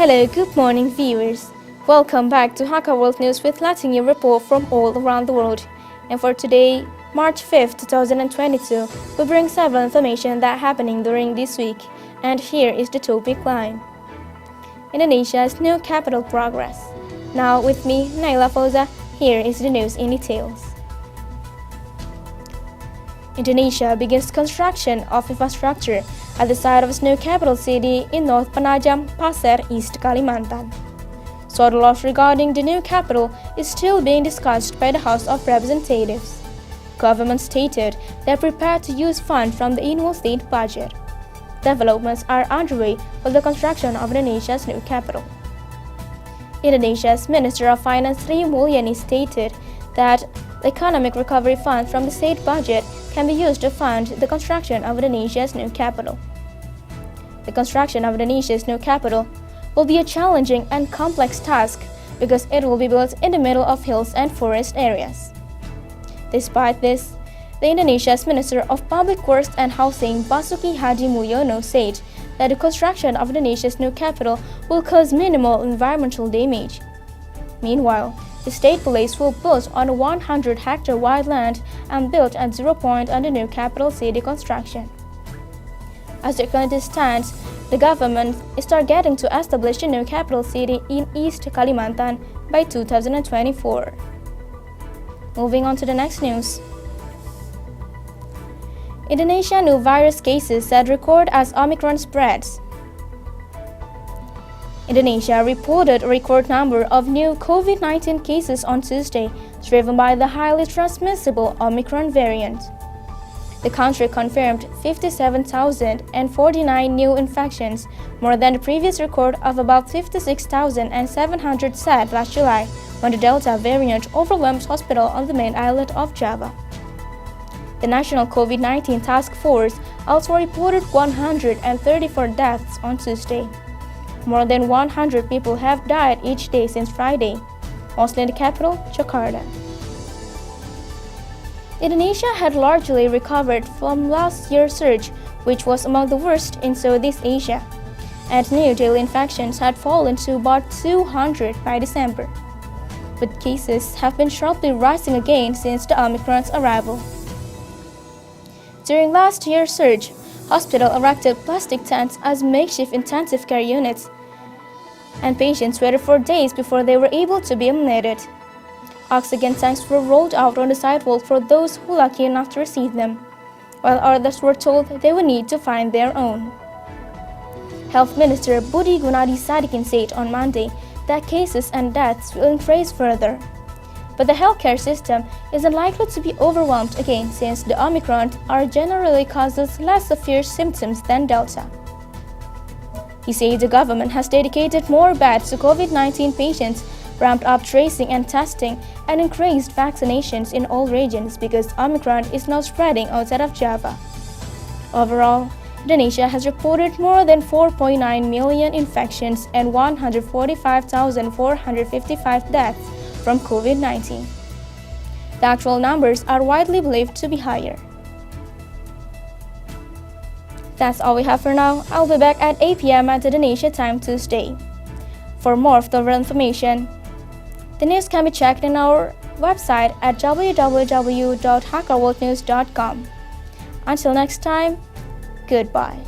Hello, good morning viewers. Welcome back to Hakka World News with letting you report from all around the world. And for today, March 5th, 2022, we bring several information that happening during this week. And here is the topic line. Indonesia's new capital progress. Now with me, Nayla Fauza, here is the news in details. Indonesia begins construction of infrastructure at the site of its new capital city in North Penajam, Pasir, East Kalimantan. So the laws regarding the new capital is still being discussed by the House of Representatives. Government stated they are prepared to use funds from the annual state budget. Developments are underway for the construction of Indonesia's new capital. Indonesia's Minister of Finance Sri Mulyani stated that the economic recovery fund from the state budget can be used to fund the construction of Indonesia's new capital. The construction of Indonesia's new capital will be a challenging and complex task because it will be built in the middle of hills and forest areas. Despite this, the Indonesia's Minister of Public Works and Housing Basuki Hadi Mulyono said that the construction of Indonesia's new capital will cause minimal environmental damage. Meanwhile, the state police will build on a 100-hectare wide land and built at 0 point on the new capital city construction. As the current stands, the government is targeting to establish a new capital city in East Kalimantan by 2024. Moving on to the next news. Indonesia new virus cases set record as Omicron spreads. Indonesia reported a record number of new COVID-19 cases on Tuesday, driven by the highly transmissible Omicron variant. The country confirmed 57,049 new infections, more than the previous record of about 56,700 set last July, when the Delta variant overwhelmed hospitals on the main island of Java. The National COVID-19 Task Force also reported 134 deaths on Tuesday. More than 100 people have died each day since Friday, mostly in the capital, Jakarta. Indonesia had largely recovered from last year's surge, which was among the worst in Southeast Asia, and new daily infections had fallen to about 200 by December. But cases have been sharply rising again since the Omicron's arrival. During last year's surge, hospitals erected plastic tents as makeshift intensive care units, and patients waited for days before they were able to be admitted. Oxygen tanks were rolled out on the sidewalk for those who were lucky enough to receive them, while others were told they would need to find their own. Health Minister Budi Gunadi Sadikin said on Monday that cases and deaths will increase further. But the healthcare system is unlikely to be overwhelmed again since the Omicron generally causes less severe symptoms than Delta. He said the government has dedicated more beds to COVID-19 patients, ramped up tracing and testing, and increased vaccinations in all regions because Omicron is now spreading outside of Java. Overall, Indonesia has reported more than 4.9 million infections and 145,455 deaths from COVID-19. The actual numbers are widely believed to be higher. That's all we have for now. I'll be back at 8 p.m. at Indonesia time Tuesday. For more of the real information, the news can be checked in our website at www.hakkaworldnews.com. Until next time, goodbye.